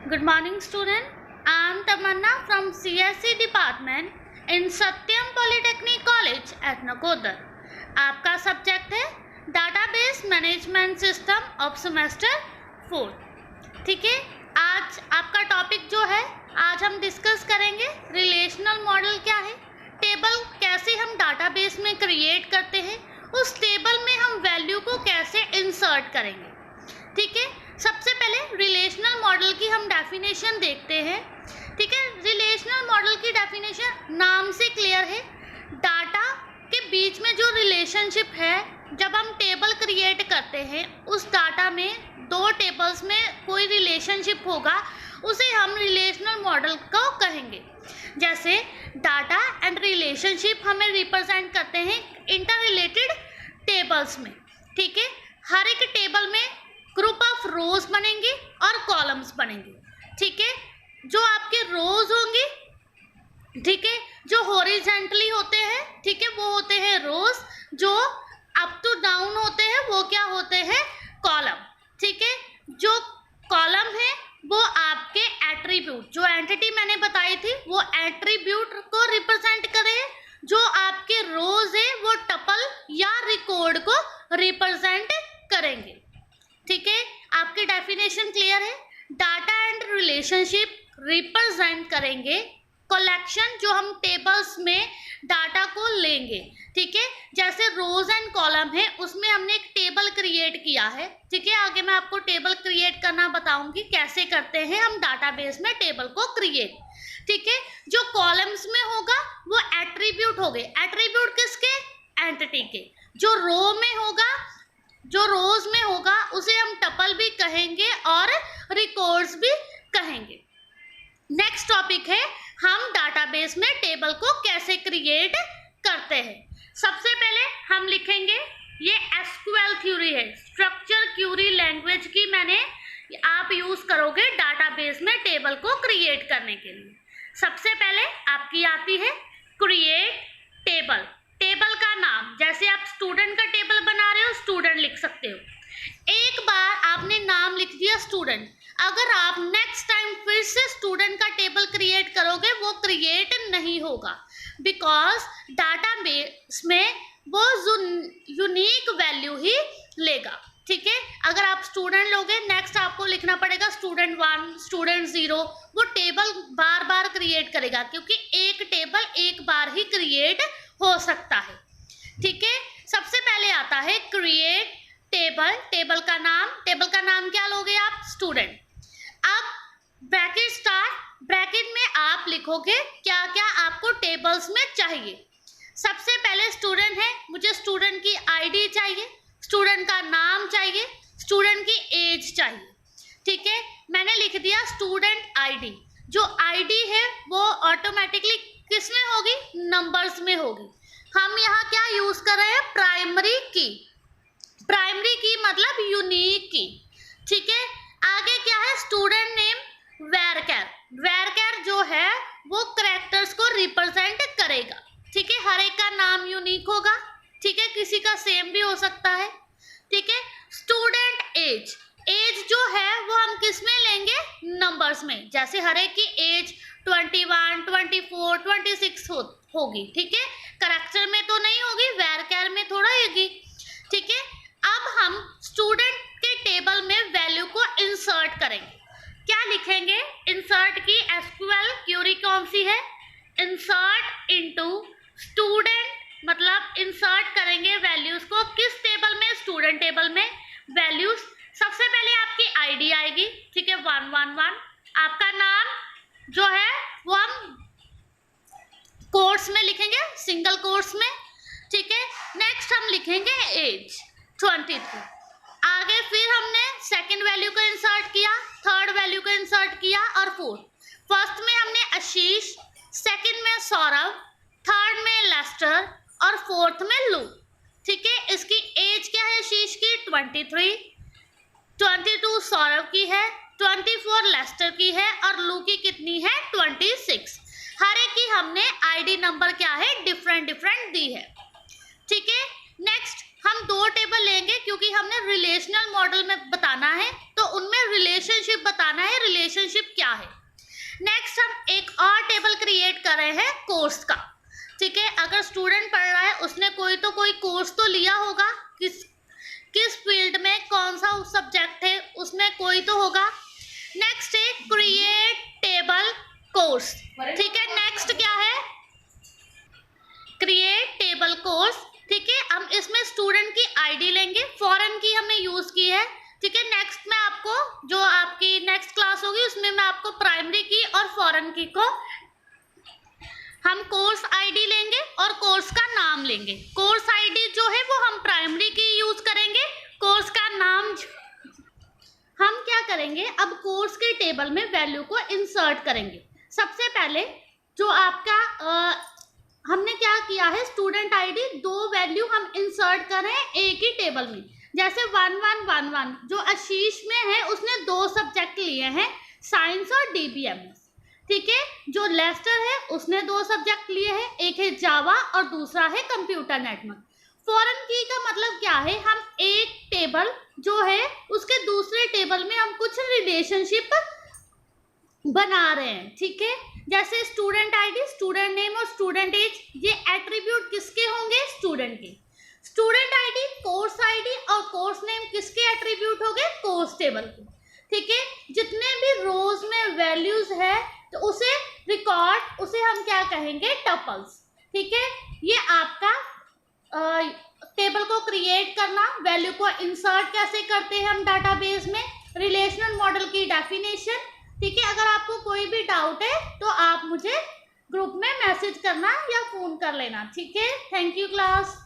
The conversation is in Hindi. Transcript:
Good morning, student. I am Tamanna from CSE department in Satyam Polytechnic College at Nakodar. आपका सब्जेक्ट है database management system of semester 4. ठीक है, आज आपका टॉपिक जो है आज हम डिस्कस करेंगे रिलेशनल मॉडल क्या है, टेबल कैसे हम डाटाबेस में क्रिएट करते हैं, उस टेबल में हम वैल्यू को कैसे इंसर्ट करेंगे. ठीक है, सबसे पहले रिलेशनल मॉडल की हम डेफिनेशन देखते हैं. ठीक है, रिलेशनल मॉडल की डेफिनेशन नाम से क्लियर है. डाटा के बीच में जो रिलेशनशिप है, जब हम टेबल क्रिएट करते हैं उस डाटा में दो टेबल्स में कोई रिलेशनशिप होगा, उसे हम रिलेशनल मॉडल को कहेंगे. जैसे डाटा एंड रिलेशनशिप हमें रिप्रेजेंट करते हैं इंटर रिलेटेड टेबल्स में. ठीक है, हर एक टेबल में ग्रुप ऑफ रोज बनेंगे और कॉलम्स बनेंगे. ठीक है, जो आपके रोज होंगे, ठीक है, जो हॉरिजॉन्टली होते हैं, ठीक है, वो होते हैं रोज. जो अप टू डाउन होते हैं वो क्या होते हैं, कॉलम. ठीक है, जो कॉलम है वो आपके एट्रीब्यूट, जो एंटिटी मैंने बताई थी वो एट्रीब्यूट को रिप्रेजेंट करे. जो आपके रोज है वो टपल या रिकॉर्ड को रिप्रेजेंट करेंगे. ठीक है, आपकी डेफिनेशन क्लियर है. डाटा एंड रिलेशनशिप रिप्रेजेंट करेंगे कलेक्शन जो हम टेबल्स में डाटा को लेंगे. ठीक है, जैसे रोज एंड कॉलम है उसमें हमने एक टेबल क्रिएट किया है. ठीक है, आगे मैं आपको टेबल क्रिएट करना बताऊंगी कैसे करते हैं हम डाटाबेस में टेबल को क्रिएट. ठीक है, जो कॉलम्स में होगा वो एट्रीब्यूट हो गए. एट्रीब्यूट किसके, एंटिटी के. जो रो में होगा, जो रोज में होगा उसे हम टपल भी कहेंगे और रिकॉर्ड्स भी कहेंगे. नेक्स्ट टॉपिक है हम डाटाबेस में टेबल को कैसे क्रिएट करते हैं. सबसे पहले हम लिखेंगे, ये एसक्यूएल थ्योरी है, स्ट्रक्चर क्यूरी लैंग्वेज की मैंने आप यूज करोगे डाटाबेस में टेबल को क्रिएट करने के लिए. सबसे पहले आपकी आती है क्रिएट टेबल. टेबल का नाम, जैसे आप स्टूडेंट का टेबल बना रहे हो स्टूडेंट लिख सकते हो. एक बार आपने नाम लिख दिया स्टूडेंट, अगर आप नेक्स्ट टाइम फिर से स्टूडेंट का टेबल क्रिएट करोगे वो क्रिएट नहीं होगा, बिकॉज डाटाबेस में वो यूनिक वैल्यू ही लेगा. ठीक है, अगर आप स्टूडेंट लोगे नेक्स्ट आपको लिखना पड़ेगा स्टूडेंट 1, स्टूडेंट 0. वो टेबल बार बार क्रिएट करेगा क्योंकि एक टेबल एक बार ही क्रिएट हो सकता है. ठीक है, सबसे पहले आता है क्रिएट टेबल. टेबल का नाम क्या लोगे आप, स्टूडेंट. अब ब्रैकेट स्टार्ट, ब्रैकेट में आप लिखोगे क्या क्या आपको टेबल्स में चाहिए. सबसे पहले स्टूडेंट है, मुझे स्टूडेंट की आईडी चाहिए, स्टूडेंट का नाम चाहिए, स्टूडेंट की एज चाहिए. ठीक है, मैंने लिख दिया स्टूडेंट आईडी. जो आईडी है वो ऑटोमेटिकली किस में होगी, नंबर्स में होगी. हम यहाँ क्या यूज कर रहे हैं, प्राइमरी की. प्राइमरी की मतलब यूनिक की. ठीक है, आगे क्या है, स्टूडेंट नेम वैरकर. वैरकर जो है वो कैरेक्टर्स को रिप्रेजेंट करेगा. ठीक है, हर एक का नाम यूनिक होगा. ठीक है, किसी का सेम भी हो सकता है. ठीक है, स्टूडेंट एज. एज जो है वो हम किस में लेंगे, नंबर्स में. जैसे हर एक की एज 21, 24, 26 होगी. ठीक है, कैरेक्टर में तो नहीं होगी, वैरकर में थोड़ा होगी. ठीक है, अब हम स्टूडेंट के टेबल में वैल्यू को इंसर्ट करेंगे. क्या लिखेंगे, इंसर्ट की एसक्यूएल क्यूरी कौन सी है, इंसर्ट इनटू स्टूडेंट, मतलब इंसर्ट करेंगे वैल्यूज को किस टेबल में, स्टूडेंट टेबल में. वैल्यूज सबसे पहले आपकी आईडी आएगी. ठीक है, 111. आपका नाम जो है वो हम कोट्स में लिखेंगे, सिंगल कोट्स में. ठीक है, नेक्स्ट हम लिखेंगे एज 23. आगे फिर हमने सेकंड वैल्यू को इंसर्ट किया, थर्ड वैल्यू को इंसर्ट किया और फोर्थ. फर्स्ट में हमने आशीष, सेकंड में सौरभ, थर्ड में लेस्टर और फोर्थ में लू. ठीक है, इसकी एज क्या है आशीष की, 23, 22 सौरभ की है, 24 लेस्टर की है और लू की कितनी है, 26. हर एक की हमने आईडी नंबर क्या है, डिफरेंट दी है. ठीक है, नेक्स्ट हम दो टेबल लेंगे क्योंकि हमने रिलेशनल मॉडल में बताना है, तो उनमें रिलेशनशिप बताना है. रिलेशनशिप क्या है। नेक्स्ट हम एक और टेबल क्रिएट कर रहे हैं कोर्स का, ठीक है। अगर स्टूडेंट पढ़ रहा है उसने कोई कोर्स तो लिया होगा, किस फील्ड में कौन सा सब्जेक्ट है उसमें कोई तो होगा। नेक्स्ट है क्रिएट टेबल कोर्स, ठीक है। नेक्स्ट क्या है, क्रिएट टेबल कोर्स, ठीक है। हम इसमें स्टूडेंट की आईडी लेंगे, फॉरेन की हमने यूज की है, ठीक है। नेक्स्ट में आपको जो आपकी नेक्स्ट क्लास होगी उसमें मैं आपको प्राइमरी की और फॉरेन की को हम कोर्स आईडी लेंगे और कोर्स का नाम लेंगे। कोर्स आईडी जो है वो हम प्राइमरी की यूज करेंगे, कोर्स का नाम हम क्या करेंगे, अब कोर्स के टेबल में वैल्यू को इंसर्ट करेंगे। सबसे पहले जो आपका हमने क्या किया है, स्टूडेंट आईडी 2 वैल्यू हम इंसर्ट कर रहे हैं एक ही टेबल में। जैसे 1111 जो आशीष में है उसने 2 सब्जेक्ट लिए हैं, साइंस और DBMS, ठीक है। जो लेस्टर है उसने 2 सब्जेक्ट लिए हैं, एक है जावा और दूसरा है कंप्यूटर नेटवर्क। फॉरेन की का मतलब क्या है, हम एक टेबल जो है उसके दूसरे टेबल में हम कुछ रिलेशनशिप बना रहे हैं, ठीक है। जैसे स्टूडेंट आईडी, स्टूडेंट नेम और स्टूडेंट एज, ये एट्रीब्यूट किसके होंगे, स्टूडेंट के। स्टूडेंट आईडी, कोर्स आईडी और कोर्स नेम किसके एट्रीब्यूट हो गए, कोर्स टेबल के, ठीक है। जितने भी रोज में वैल्यूज है तो उसे रिकॉर्ड, उसे हम क्या कहेंगे, टपल्स, ठीक है। ये आपका टेबल को क्रिएट करना, वैल्यू को इंसर्ट कैसे करते हैं हम डाटाबेस में, रिलेशनल मॉडल की डेफिनेशन, ठीक है। अगर आपको कोई भी डाउट है तो आप मुझे ग्रुप में मैसेज करना या फोन कर लेना, ठीक है। Thank you class.